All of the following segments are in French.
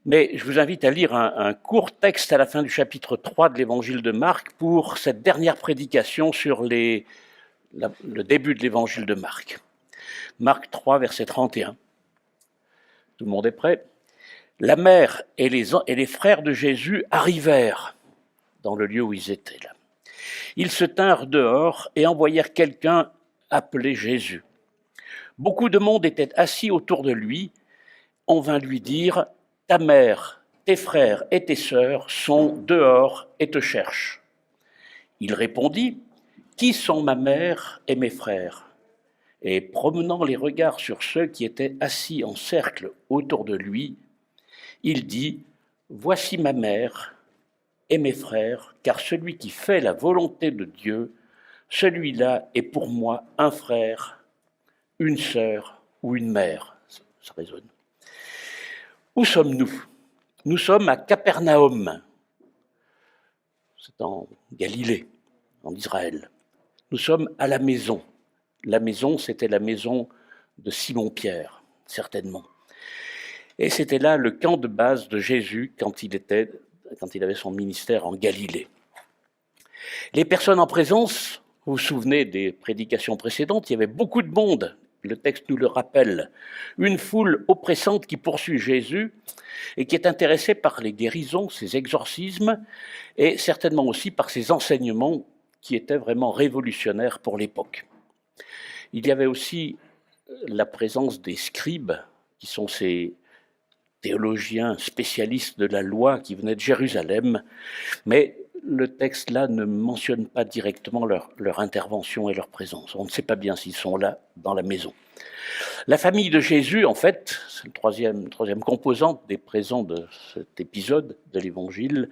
Mais je vous invite à lire un court texte à la fin du chapitre 3 de l'évangile de Marc pour cette dernière prédication sur le début de l'évangile de Marc. Marc 3, verset 31. Tout le monde est prêt? La mère et les frères de Jésus arrivèrent dans le lieu où ils étaient là. Ils se tinrent dehors et envoyèrent quelqu'un appeler Jésus. Beaucoup de monde était assis autour de lui. On vint lui dire: ta mère, tes frères et tes sœurs sont dehors et te cherchent. Il répondit: qui sont ma mère et mes frères? Et promenant les regards sur ceux qui étaient assis en cercle autour de lui, il dit: voici ma mère et mes frères, car celui qui fait la volonté de Dieu, celui-là est pour moi un frère, une sœur ou une mère. Ça résonne. Où sommes-nous? Nous sommes à Capernaum. C'est en Galilée, en Israël. Nous sommes à la maison. La maison, c'était la maison de Simon-Pierre, certainement. Et c'était là le camp de base de Jésus quand il avait son ministère en Galilée. Les personnes en présence, vous vous souvenez des prédications précédentes, il y avait beaucoup de monde. Le texte nous le rappelle. Une foule oppressante qui poursuit Jésus et qui est intéressée par les guérisons, ses exorcismes, et certainement aussi par ses enseignements qui étaient vraiment révolutionnaires pour l'époque. Il y avait aussi la présence des scribes, qui sont ces théologiens spécialistes de la loi qui venaient de Jérusalem, mais le texte là ne mentionne pas directement leur intervention et leur présence. On ne sait pas bien s'ils sont là dans la maison. La famille de Jésus, en fait, c'est le troisième composante des présents de cet épisode de l'Évangile,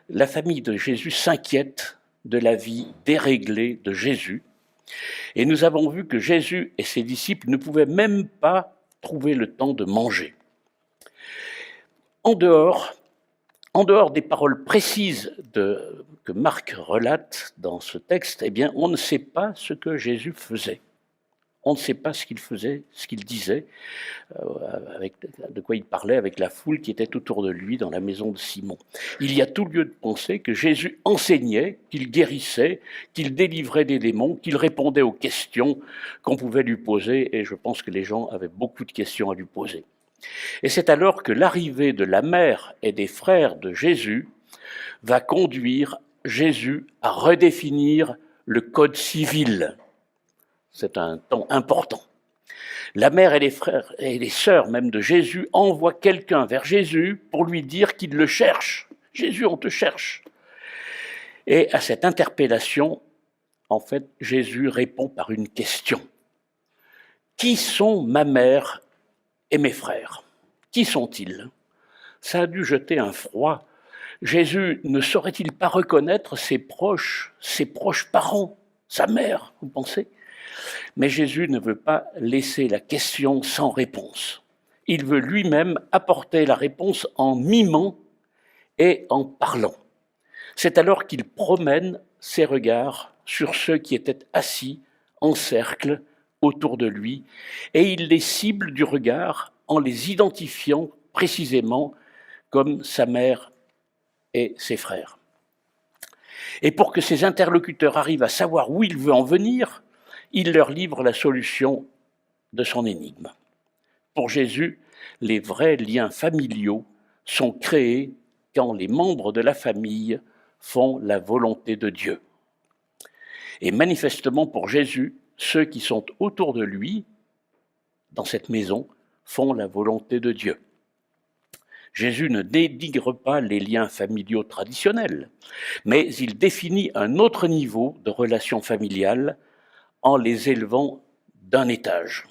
la famille de Jésus s'inquiète de la vie déréglée de Jésus. Et nous avons vu que Jésus et ses disciples ne pouvaient même pas trouver le temps de manger. En dehors des paroles précises que Marc relate dans ce texte, eh bien, on ne sait pas ce que Jésus faisait. On ne sait pas ce qu'il faisait, ce qu'il disait, de quoi il parlait avec la foule qui était autour de lui dans la maison de Simon. Il y a tout lieu de penser que Jésus enseignait, qu'il guérissait, qu'il délivrait des démons, qu'il répondait aux questions qu'on pouvait lui poser, et je pense que les gens avaient beaucoup de questions à lui poser. Et c'est alors que l'arrivée de la mère et des frères de Jésus va conduire Jésus à redéfinir le code civil. C'est un temps important. La mère et les frères et les sœurs même de Jésus envoient quelqu'un vers Jésus pour lui dire qu'il le cherche. Jésus, on te cherche. Et à cette interpellation, en fait, Jésus répond par une question. Qui sont ma mère et mes frères? Qui sont-ils? Ça a dû jeter un froid. Jésus ne saurait-il pas reconnaître ses proches parents, sa mère, vous pensez? Mais Jésus ne veut pas laisser la question sans réponse. Il veut lui-même apporter la réponse en mimant et en parlant. C'est alors qu'il promène ses regards sur ceux qui étaient assis en cercle autour de lui, et il les cible du regard en les identifiant précisément comme sa mère et ses frères. Et pour que ses interlocuteurs arrivent à savoir où il veut en venir, il leur livre la solution de son énigme. Pour Jésus, les vrais liens familiaux sont créés quand les membres de la famille font la volonté de Dieu. Et manifestement pour Jésus, ceux qui sont autour de lui, dans cette maison, font la volonté de Dieu. Jésus ne dénigre pas les liens familiaux traditionnels, mais il définit un autre niveau de relations familiales en les élevant d'un étage.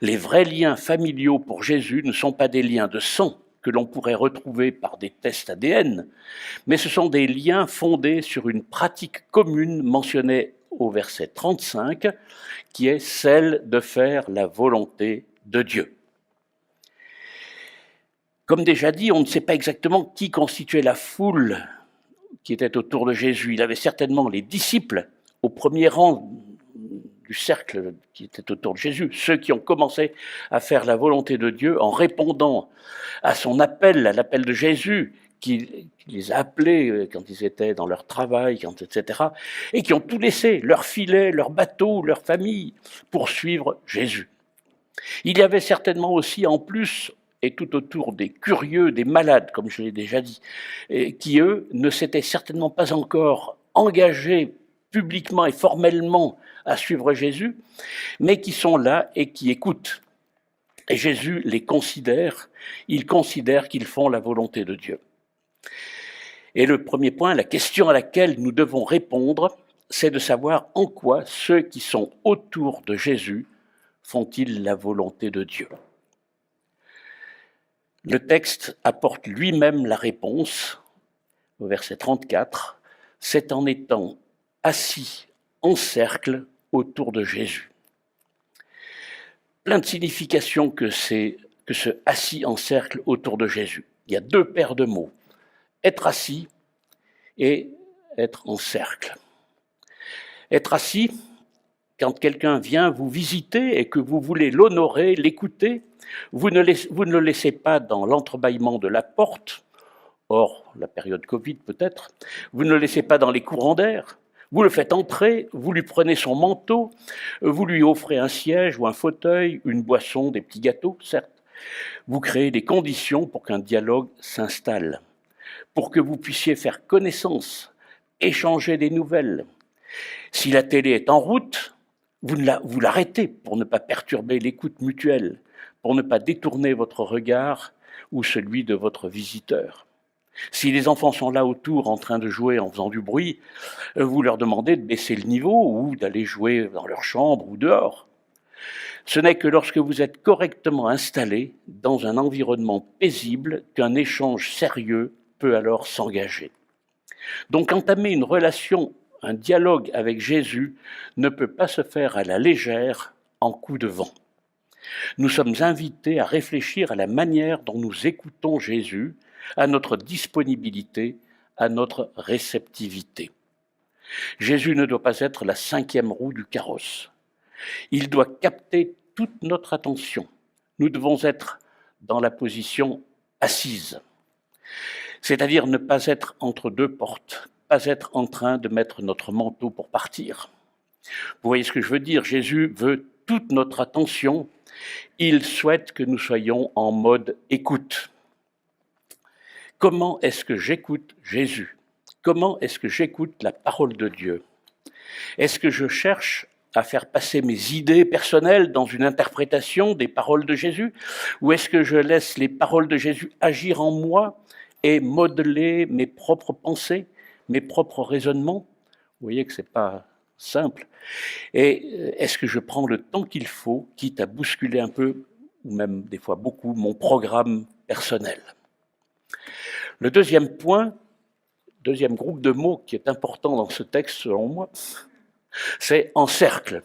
Les vrais liens familiaux pour Jésus ne sont pas des liens de sang que l'on pourrait retrouver par des tests ADN, mais ce sont des liens fondés sur une pratique commune mentionnée au verset 35, qui est celle de faire la volonté de Dieu. Comme déjà dit, on ne sait pas exactement qui constituait la foule qui était autour de Jésus. Il avait certainement les disciples au premier rang du cercle qui était autour de Jésus, ceux qui ont commencé à faire la volonté de Dieu en répondant à son appel, à l'appel de Jésus, qui les a appelés quand ils étaient dans leur travail, etc., et qui ont tout laissé, leur filet, leur bateau, leur famille, pour suivre Jésus. Il y avait certainement aussi en plus, et tout autour, des curieux, des malades, comme je l'ai déjà dit, qui, eux, ne s'étaient certainement pas encore engagés publiquement et formellement à suivre Jésus, mais qui sont là et qui écoutent. Et Jésus les considère, il considère qu'ils font la volonté de Dieu. Et le premier point, la question à laquelle nous devons répondre, c'est de savoir en quoi ceux qui sont autour de Jésus font-ils la volonté de Dieu. Le texte apporte lui-même la réponse au verset 34, c'est en étant assis en cercle autour de Jésus. Plein de significations que ce assis en cercle autour de Jésus. Il y a deux paires de mots, être assis et être en cercle. Être assis, quand quelqu'un vient vous visiter et que vous voulez l'honorer, l'écouter, vous ne le laissez pas dans l'entrebâillement de la porte, hors la période Covid peut-être, vous ne le laissez pas dans les courants d'air, vous le faites entrer, vous lui prenez son manteau, vous lui offrez un siège ou un fauteuil, une boisson, des petits gâteaux, certes. Vous créez des conditions pour qu'un dialogue s'installe, pour que vous puissiez faire connaissance, échanger des nouvelles. Si la télé est en route, vous l'arrêtez pour ne pas perturber l'écoute mutuelle, pour ne pas détourner votre regard ou celui de votre visiteur. Si les enfants sont là autour en train de jouer en faisant du bruit, vous leur demandez de baisser le niveau ou d'aller jouer dans leur chambre ou dehors. Ce n'est que lorsque vous êtes correctement installé dans un environnement paisible qu'un échange sérieux peut alors s'engager. Donc entamer une relation, un dialogue avec Jésus ne peut pas se faire à la légère en coup de vent. Nous sommes invités à réfléchir à la manière dont nous écoutons Jésus, à notre disponibilité, à notre réceptivité. Jésus ne doit pas être la cinquième roue du carrosse. Il doit capter toute notre attention. Nous devons être dans la position assise, c'est-à-dire ne pas être entre deux portes, pas être en train de mettre notre manteau pour partir. Vous voyez ce que je veux dire? Jésus veut toute notre attention. Il souhaite que nous soyons en mode écoute. Comment est-ce que j'écoute Jésus? Comment est-ce que j'écoute la parole de Dieu? Est-ce que je cherche à faire passer mes idées personnelles dans une interprétation des paroles de Jésus? Ou est-ce que je laisse les paroles de Jésus agir en moi et modeler mes propres pensées, mes propres raisonnements? Vous voyez que ce n'est pas simple. Et est-ce que je prends le temps qu'il faut, quitte à bousculer un peu, ou même des fois beaucoup, mon programme personnel? Le deuxième point, deuxième groupe de mots qui est important dans ce texte selon moi, c'est en cercle.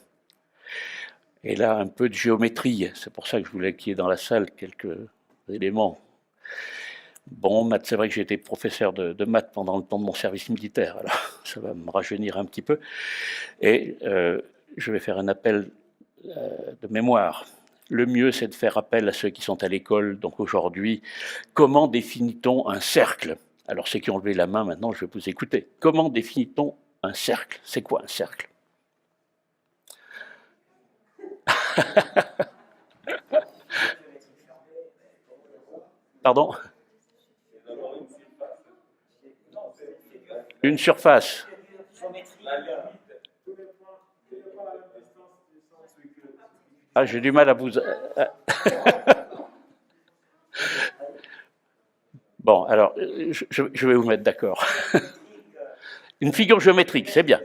Et là, un peu de géométrie, c'est pour ça que je voulais qu'il y ait dans la salle quelques éléments. Bon, maths, c'est vrai que j'ai été professeur de maths pendant le temps de mon service militaire, alors ça va me rajeunir un petit peu. Et je vais faire un appel de mémoire. Le mieux, c'est de faire appel à ceux qui sont à l'école. Donc aujourd'hui, comment définit-on un cercle? Alors ceux qui ont levé la main, maintenant, je vais vous écouter. Comment définit-on un cercle? C'est quoi un cercle? Pardon? Une surface. Ah, j'ai du mal à vous... Bon, alors, je vais vous mettre d'accord. Une figure géométrique, c'est bien.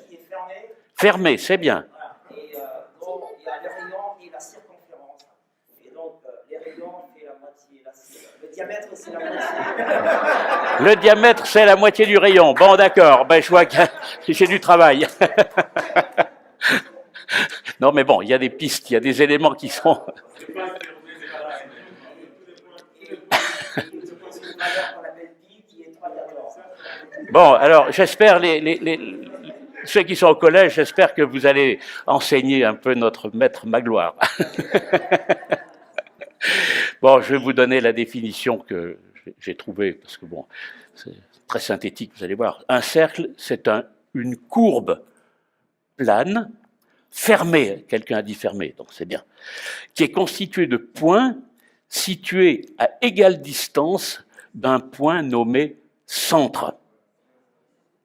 Fermée, c'est bien. Et donc, il y a les rayons et la circonférence. Et donc, les rayons, c'est la moitié. Le diamètre, c'est la moitié. Le diamètre, c'est la moitié du rayon. Bon, d'accord. Ben, je vois que j'ai du travail. Non, mais bon, il y a des pistes, il y a des éléments qui sont... Bon, alors, j'espère ceux qui sont au collège, j'espère que vous allez enseigner un peu notre maître Magloire. Bon, je vais vous donner la définition que j'ai trouvée, parce que bon, c'est très synthétique, vous allez voir. Un cercle, c'est une courbe plane, fermée, quelqu'un a dit fermée, donc c'est bien, qui est constituée de points situés à égale distance d'un point nommé centre.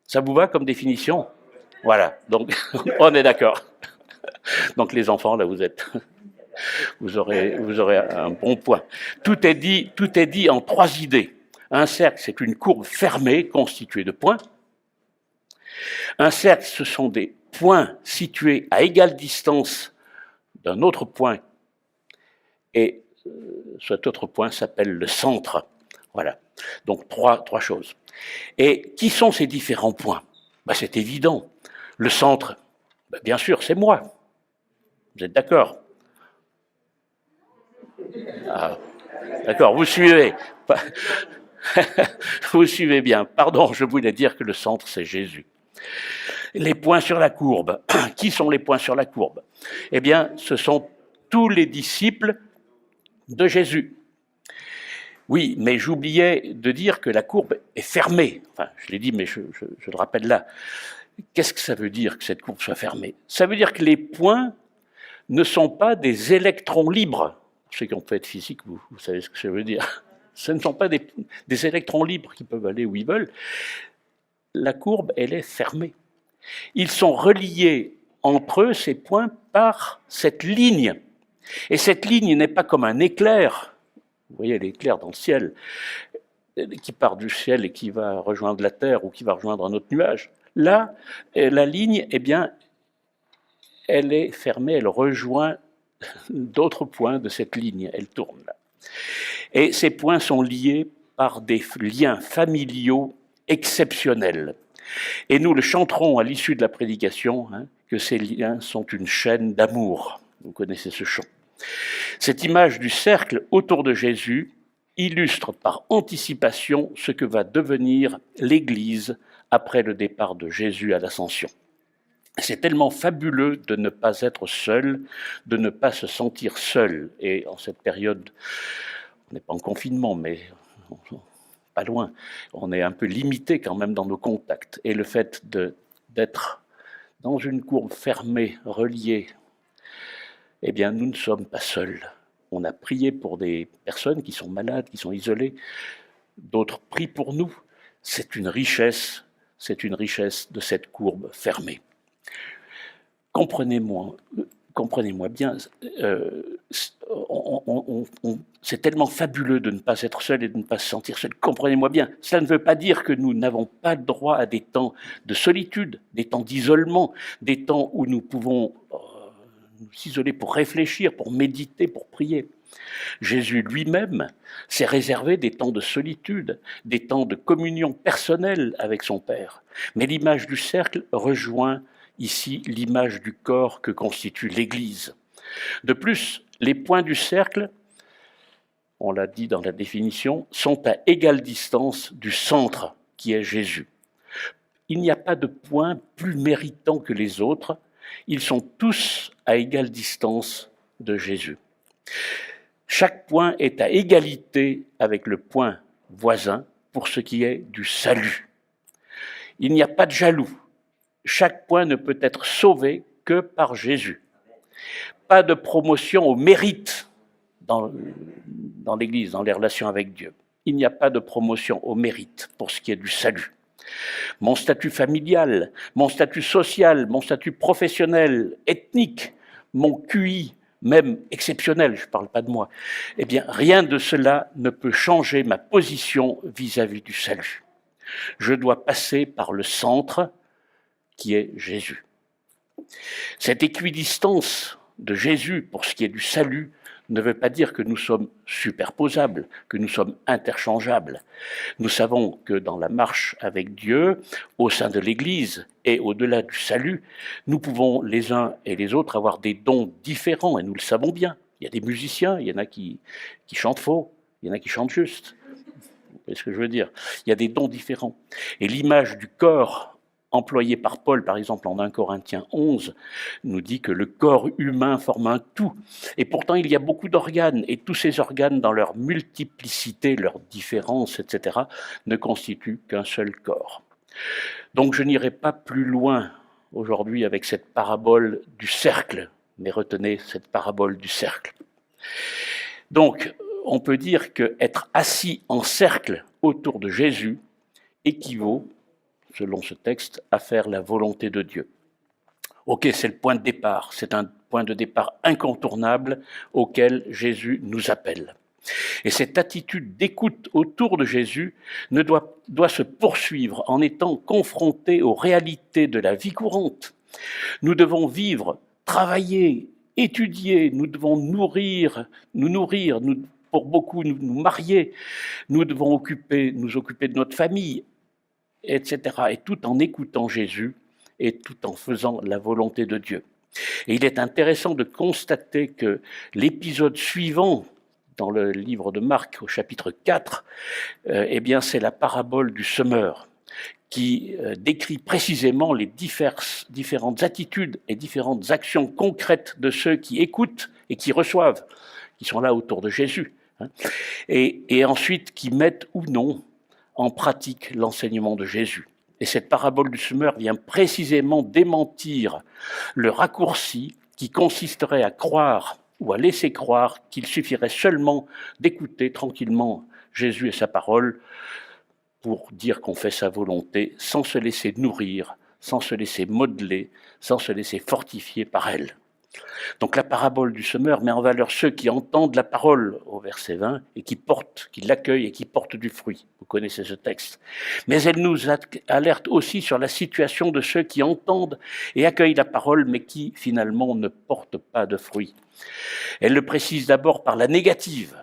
Ça vous va comme définition? Voilà, donc on est d'accord. Donc les enfants, là, vous aurez un bon point. Tout est dit en 3 idées. Un cercle, c'est une courbe fermée constituée de points. Un cercle, ce sont des points situés à égale distance d'un autre point, et cet autre point s'appelle le centre. Voilà. Donc trois choses. Et qui sont ces différents points? Ben, c'est évident. Le centre, ben, bien sûr, c'est moi. Vous êtes d'accord? Ah, d'accord, vous suivez. Vous suivez bien. Pardon, je voulais dire que le centre, c'est Jésus. Les points sur la courbe. Qui sont les points sur la courbe? Eh bien, ce sont tous les disciples de Jésus. Oui, mais j'oubliais de dire que la courbe est fermée. Enfin, je l'ai dit, mais je le rappelle là. Qu'est-ce que ça veut dire que cette courbe soit fermée? Ça veut dire que les points ne sont pas des électrons libres. Ceux qui ont fait de physique, vous savez ce que ça veut dire. Ce ne sont pas des électrons libres qui peuvent aller où ils veulent. La courbe, elle est fermée. Ils sont reliés entre eux, ces points, par cette ligne. Et cette ligne n'est pas comme un éclair. Vous voyez l'éclair dans le ciel, qui part du ciel et qui va rejoindre la terre ou qui va rejoindre un autre nuage. Là, la ligne, eh bien, elle est fermée, elle rejoint d'autres points de cette ligne, elle tourne là. Et ces points sont liés par des liens familiaux exceptionnels. Et nous le chanterons à l'issue de la prédication, que ces liens sont une chaîne d'amour. Vous connaissez ce chant. Cette image du cercle autour de Jésus illustre par anticipation ce que va devenir l'Église après le départ de Jésus à l'Ascension. C'est tellement fabuleux de ne pas être seul, de ne pas se sentir seul. Et en cette période, on n'est pas en confinement, mais pas loin, on est un peu limité quand même dans nos contacts. Et le fait d'être dans une courbe fermée, reliée, eh bien, nous ne sommes pas seuls. On a prié pour des personnes qui sont malades, qui sont isolées. D'autres prient pour nous. C'est une richesse de cette courbe fermée. Comprenez-moi bien, c'est tellement fabuleux de ne pas être seul et de ne pas se sentir seul. Comprenez-moi bien, cela ne veut pas dire que nous n'avons pas le droit à des temps de solitude, des temps d'isolement, des temps où nous pouvons nous isoler pour réfléchir, pour méditer, pour prier. Jésus lui-même s'est réservé des temps de solitude, des temps de communion personnelle avec son Père. Mais l'image du cercle rejoint ici l'image du corps que constitue l'Église. De plus, les points du cercle, on l'a dit dans la définition, sont à égale distance du centre qui est Jésus. Il n'y a pas de point plus méritant que les autres, ils sont tous à égale distance de Jésus. Chaque point est à égalité avec le point voisin pour ce qui est du salut. Il n'y a pas de jaloux. Chaque point ne peut être sauvé que par Jésus. Pas de promotion au mérite dans l'Église, dans les relations avec Dieu. Il n'y a pas de promotion au mérite pour ce qui est du salut. Mon statut familial, mon statut social, mon statut professionnel, ethnique, mon QI, même exceptionnel, je ne parle pas de moi, eh bien, rien de cela ne peut changer ma position vis-à-vis du salut. Je dois passer par le centre, qui est Jésus. Cette équidistance de Jésus pour ce qui est du salut ne veut pas dire que nous sommes superposables, que nous sommes interchangeables. Nous savons que dans la marche avec Dieu, au sein de l'Église et au-delà du salut, nous pouvons les uns et les autres avoir des dons différents, et nous le savons bien. Il y a des musiciens, il y en a qui chantent faux, il y en a qui chantent juste. Vous voyez ce que je veux dire? Il y a des dons différents. Et l'image du corps employé par Paul, par exemple, en 1 Corinthiens 11, nous dit que le corps humain forme un tout. Et pourtant, il y a beaucoup d'organes, et tous ces organes, dans leur multiplicité, leur différence, etc., ne constituent qu'un seul corps. Donc, je n'irai pas plus loin aujourd'hui avec cette parabole du cercle, mais retenez cette parabole du cercle. Donc, on peut dire qu'être assis en cercle autour de Jésus équivaut, selon ce texte, à faire la volonté de Dieu. Ok, c'est le point de départ, c'est un point de départ incontournable auquel Jésus nous appelle. Et cette attitude d'écoute autour de Jésus doit se poursuivre en étant confronté aux réalités de la vie courante. Nous devons vivre, travailler, étudier, nous devons nous nourrir, pour beaucoup nous marier, nous devons nous occuper de notre famille, etc. Et tout en écoutant Jésus et tout en faisant la volonté de Dieu. Et il est intéressant de constater que l'épisode suivant dans le livre de Marc, au chapitre 4, eh bien, c'est la parabole du semeur qui décrit précisément les différentes attitudes et différentes actions concrètes de ceux qui écoutent et qui reçoivent, qui sont là autour de Jésus, hein, et ensuite qui mettent ou non en pratique l'enseignement de Jésus. Et cette parabole du semeur vient précisément démentir le raccourci qui consisterait à croire ou à laisser croire qu'il suffirait seulement d'écouter tranquillement Jésus et sa parole pour dire qu'on fait sa volonté sans se laisser nourrir, sans se laisser modeler, sans se laisser fortifier par elle. Donc la parabole du semeur met en valeur ceux qui entendent la parole au verset 20 et qui l'accueillent et qui portent du fruit. Vous connaissez ce texte. Mais elle nous alerte aussi sur la situation de ceux qui entendent et accueillent la parole mais qui finalement ne portent pas de fruit. Elle le précise d'abord par la négative.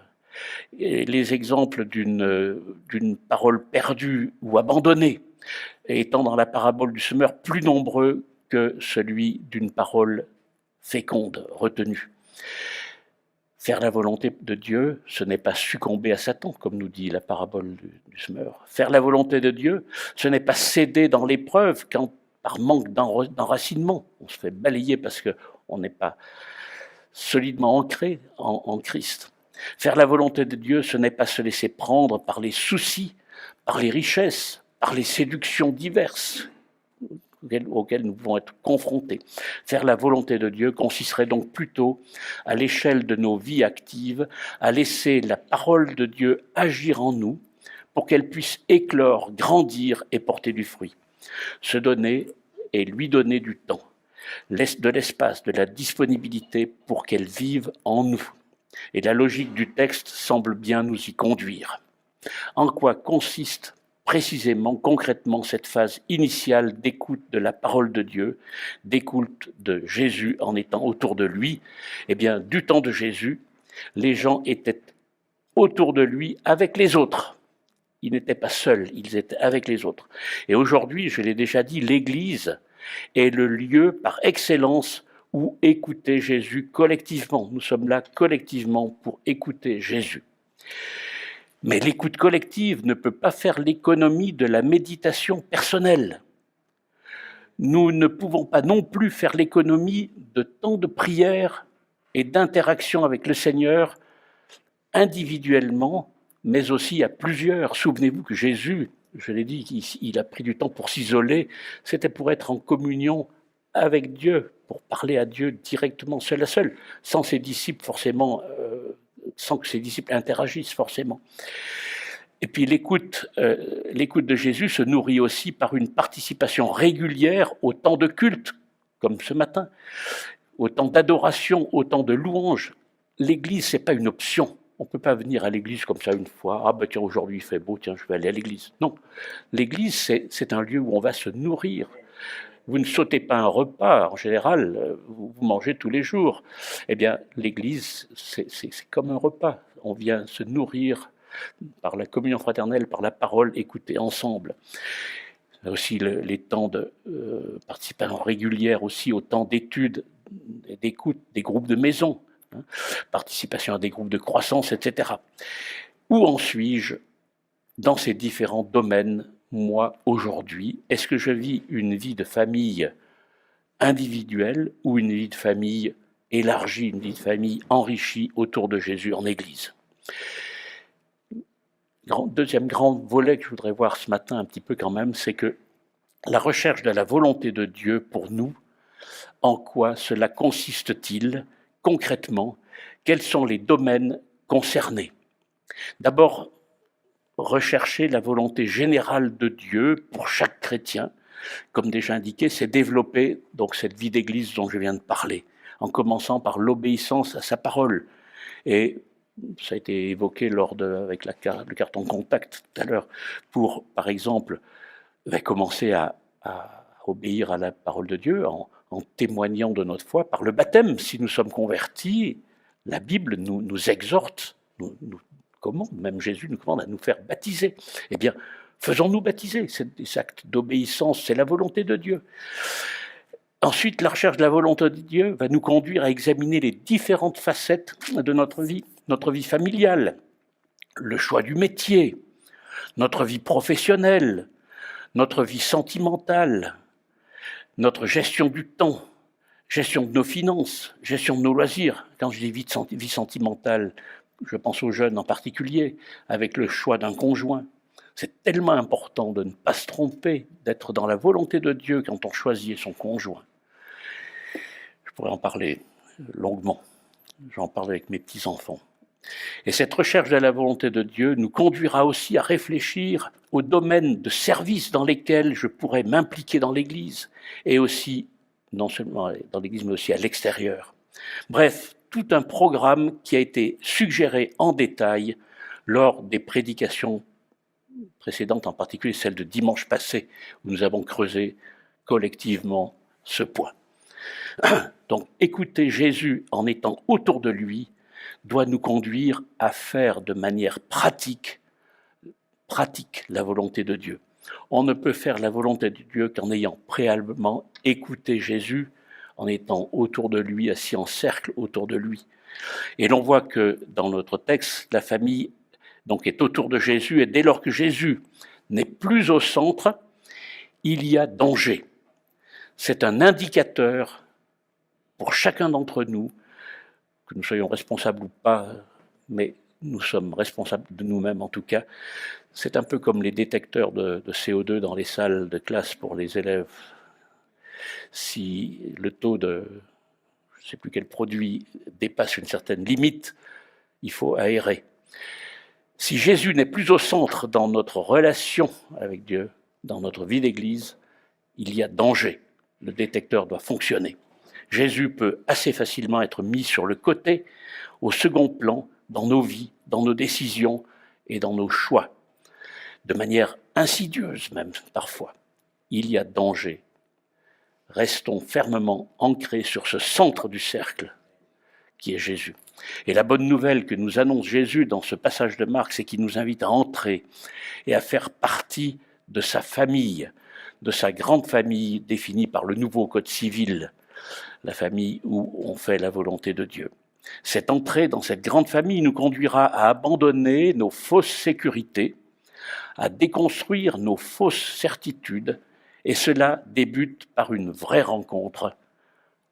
Et les exemples d'une parole perdue ou abandonnée étant dans la parabole du semeur plus nombreux que celui d'une parole féconde, retenue. Faire la volonté de Dieu, ce n'est pas succomber à Satan, comme nous dit la parabole du semeur. Faire la volonté de Dieu, ce n'est pas céder dans l'épreuve quand, par manque d'enracinement, on se fait balayer parce qu'on n'est pas solidement ancré en Christ. Faire la volonté de Dieu, ce n'est pas se laisser prendre par les soucis, par les richesses, par les séductions diverses auxquelles nous pouvons être confrontés. Faire la volonté de Dieu consisterait donc plutôt, à l'échelle de nos vies actives, à laisser la parole de Dieu agir en nous pour qu'elle puisse éclore, grandir et porter du fruit. Se donner et lui donner du temps, de l'espace, de la disponibilité pour qu'elle vive en nous. Et la logique du texte semble bien nous y conduire. En quoi consiste précisément, concrètement, cette phase initiale d'écoute de la parole de Dieu, d'écoute de Jésus en étant autour de lui? Eh bien, du temps de Jésus, les gens étaient autour de lui avec les autres. Ils n'étaient pas seuls, ils étaient avec les autres. Et aujourd'hui, je l'ai déjà dit, l'Église est le lieu par excellence où écouter Jésus collectivement. Nous sommes là collectivement pour écouter Jésus. Mais l'écoute collective ne peut pas faire l'économie de la méditation personnelle. Nous ne pouvons pas non plus faire l'économie de temps de prière et d'interaction avec le Seigneur individuellement, mais aussi à plusieurs. Souvenez-vous que Jésus, je l'ai dit, il a pris du temps pour s'isoler, c'était pour être en communion avec Dieu, pour parler à Dieu directement, seul à seul, sans ses disciples forcément, sans que ses disciples interagissent forcément. Et puis l'écoute de Jésus se nourrit aussi par une participation régulière au temps de culte, comme ce matin, au temps d'adoration, au temps de louange. L'église, c'est pas une option. On ne peut pas venir à l'église comme ça une fois. Ah ben tiens, aujourd'hui il fait beau, tiens, je vais aller à l'église. Non, l'église, c'est un lieu où on va se nourrir. Vous ne sautez pas un repas, en général, vous mangez tous les jours. Eh bien, l'église, c'est comme un repas. On vient se nourrir par la communion fraternelle, par la parole, écouter ensemble. Aussi les temps de participation régulière, aussi au temps d'études, d'écoute, des groupes de maison, hein, participation à des groupes de croissance, etc. Où en suis-je dans ces différents domaines moi, aujourd'hui? Est-ce que je vis une vie de famille individuelle ou une vie de famille élargie, une vie de famille enrichie autour de Jésus en Église? Deuxième grand volet que je voudrais voir ce matin un petit peu quand même, c'est que la recherche de la volonté de Dieu pour nous, en quoi cela consiste-t-il concrètement? Quels sont les domaines concernés? D'abord, rechercher la volonté générale de Dieu pour chaque chrétien. Comme déjà indiqué, c'est développer donc cette vie d'église dont je viens de parler, en commençant par l'obéissance à sa parole. Et ça a été évoqué avec le carton contact tout à l'heure, pour, par exemple, commencer à obéir à la parole de Dieu en témoignant de notre foi par le baptême. Si nous sommes convertis, la Bible nous exhorte, même Jésus nous commande à nous faire baptiser. Eh bien, faisons-nous baptiser. C'est des actes d'obéissance, c'est la volonté de Dieu. Ensuite, la recherche de la volonté de Dieu va nous conduire à examiner les différentes facettes de notre vie familiale, le choix du métier, notre vie professionnelle, notre vie sentimentale, notre gestion du temps, gestion de nos finances, gestion de nos loisirs. Quand je dis vie sentimentale, je pense aux jeunes en particulier, avec le choix d'un conjoint. C'est tellement important de ne pas se tromper, d'être dans la volonté de Dieu quand on choisit son conjoint. Je pourrais en parler longuement. J'en parle avec mes petits-enfants. Et cette recherche de la volonté de Dieu nous conduira aussi à réfléchir aux domaines de service dans lesquels je pourrais m'impliquer dans l'Église, et aussi, non seulement dans l'Église, mais aussi à l'extérieur. Bref, tout un programme qui a été suggéré en détail lors des prédications précédentes, en particulier celle de dimanche passé, où nous avons creusé collectivement ce point. Donc, écouter Jésus en étant autour de lui doit nous conduire à faire de manière pratique la volonté de Dieu. On ne peut faire la volonté de Dieu qu'en ayant préalablement écouté Jésus, en étant autour de lui, assis en cercle autour de lui. Et l'on voit que dans notre texte, la famille donc est autour de Jésus, et dès lors que Jésus n'est plus au centre, il y a danger. C'est un indicateur pour chacun d'entre nous, que nous soyons responsables ou pas, mais nous sommes responsables de nous-mêmes en tout cas. C'est un peu comme les détecteurs de CO2 dans les salles de classe pour les élèves. Si le taux de, je ne sais plus quel produit, dépasse une certaine limite, il faut aérer. Si Jésus n'est plus au centre dans notre relation avec Dieu, dans notre vie d'église, il y a danger. Le détecteur doit fonctionner. Jésus peut assez facilement être mis sur le côté, au second plan, dans nos vies, dans nos décisions et dans nos choix, de manière insidieuse même parfois. Il y a danger. Restons fermement ancrés sur ce centre du cercle qui est Jésus. Et la bonne nouvelle que nous annonce Jésus dans ce passage de Marc, c'est qu'il nous invite à entrer et à faire partie de sa famille, de sa grande famille définie par le nouveau Code civil, la famille où on fait la volonté de Dieu. Cette entrée dans cette grande famille nous conduira à abandonner nos fausses sécurités, à déconstruire nos fausses certitudes, et cela débute par une vraie rencontre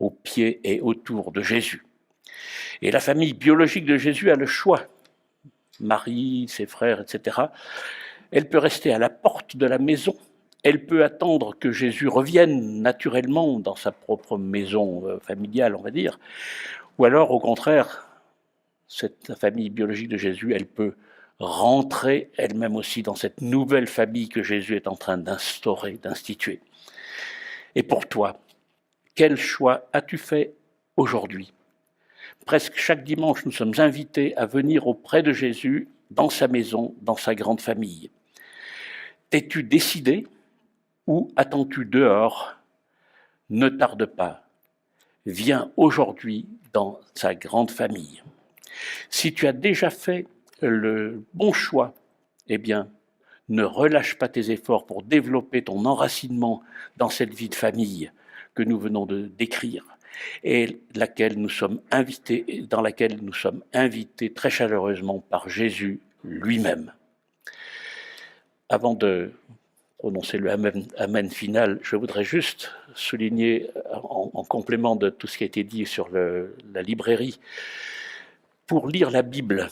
au pied et autour de Jésus. Et la famille biologique de Jésus a le choix. Marie, ses frères, etc. Elle peut rester à la porte de la maison. Elle peut attendre que Jésus revienne naturellement dans sa propre maison familiale, on va dire. Ou alors, au contraire, cette famille biologique de Jésus, elle peut rentrer elle-même aussi dans cette nouvelle famille que Jésus est en train d'instaurer, d'instituer. Et pour toi, quel choix as-tu fait aujourd'hui ? Presque chaque dimanche, nous sommes invités à venir auprès de Jésus, dans sa maison, dans sa grande famille. T'es-tu décidé ou attends-tu dehors ? Ne tarde pas. Viens aujourd'hui dans sa grande famille. Si tu as déjà fait le bon choix, eh bien, ne relâche pas tes efforts pour développer ton enracinement dans cette vie de famille que nous venons de décrire, et dans laquelle nous sommes invités très chaleureusement par Jésus lui-même. Avant de prononcer le amen, amen final, je voudrais juste souligner, en complément de tout ce qui a été dit sur la librairie, pour lire la Bible.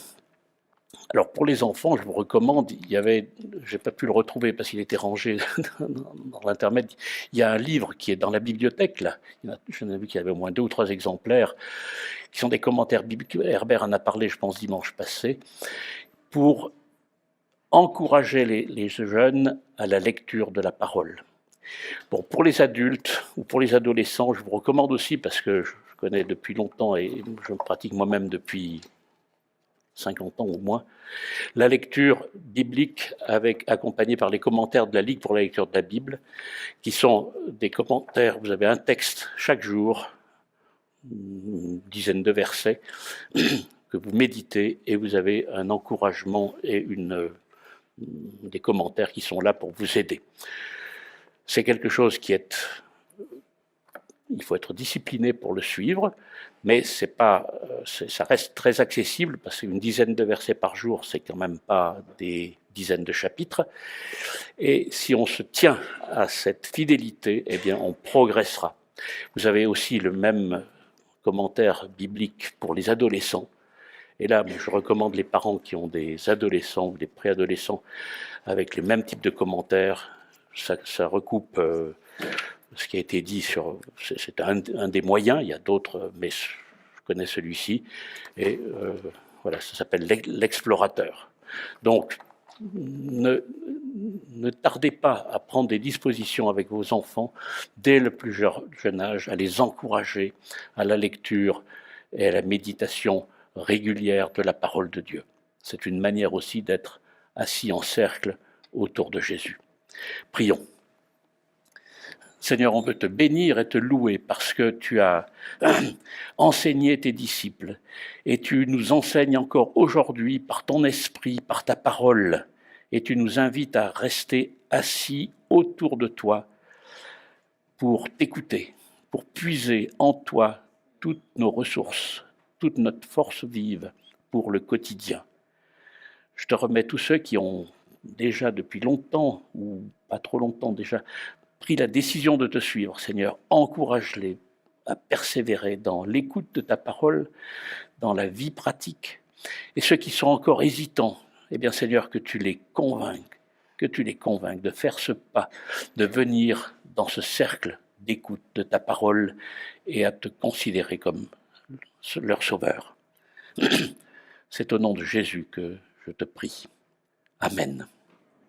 Alors pour les enfants, je vous recommande, j'ai pas pu le retrouver parce qu'il était rangé dans l'intermède, il y a un livre qui est dans la bibliothèque, là, j'en ai vu qu'il y avait au moins 2 ou 3 exemplaires, qui sont des commentaires bibliques, Herbert en a parlé, je pense, dimanche passé, pour encourager les jeunes à la lecture de la parole. Bon, pour les adultes ou pour les adolescents, je vous recommande aussi, parce que je connais depuis longtemps et je pratique moi-même depuis 50 ans ou moins, la lecture biblique accompagnée par les commentaires de la Ligue pour la lecture de la Bible, qui sont des commentaires, vous avez un texte chaque jour, une dizaine de versets, que vous méditez et vous avez un encouragement et des commentaires qui sont là pour vous aider. C'est quelque chose il faut être discipliné pour le suivre, mais ça reste très accessible parce qu'une dizaine de versets par jour, c'est quand même pas des dizaines de chapitres. Et si on se tient à cette fidélité, eh bien, on progressera. Vous avez aussi le même commentaire biblique pour les adolescents. Et là, je recommande les parents qui ont des adolescents ou des préadolescents avec le même type de commentaires. Ça recoupe ce qui a été dit c'est un des moyens, il y a d'autres, mais je connais celui-ci. Et voilà, ça s'appelle l'explorateur. Donc, ne tardez pas à prendre des dispositions avec vos enfants dès le plus jeune âge, à les encourager à la lecture et à la méditation régulière de la parole de Dieu. C'est une manière aussi d'être assis en cercle autour de Jésus. Prions. Seigneur, on veut te bénir et te louer parce que tu as enseigné tes disciples et tu nous enseignes encore aujourd'hui par ton esprit, par ta parole, et tu nous invites à rester assis autour de toi pour t'écouter, pour puiser en toi toutes nos ressources, toute notre force vive pour le quotidien. Je te remets tous ceux qui ont déjà depuis longtemps, ou pas trop longtemps déjà, pris la décision de te suivre, Seigneur. Encourage-les à persévérer dans l'écoute de ta parole, dans la vie pratique. Et ceux qui sont encore hésitants, eh bien, Seigneur, que tu les convainques de faire ce pas, de venir dans ce cercle d'écoute de ta parole et à te considérer comme leur sauveur. C'est au nom de Jésus que je te prie. Amen.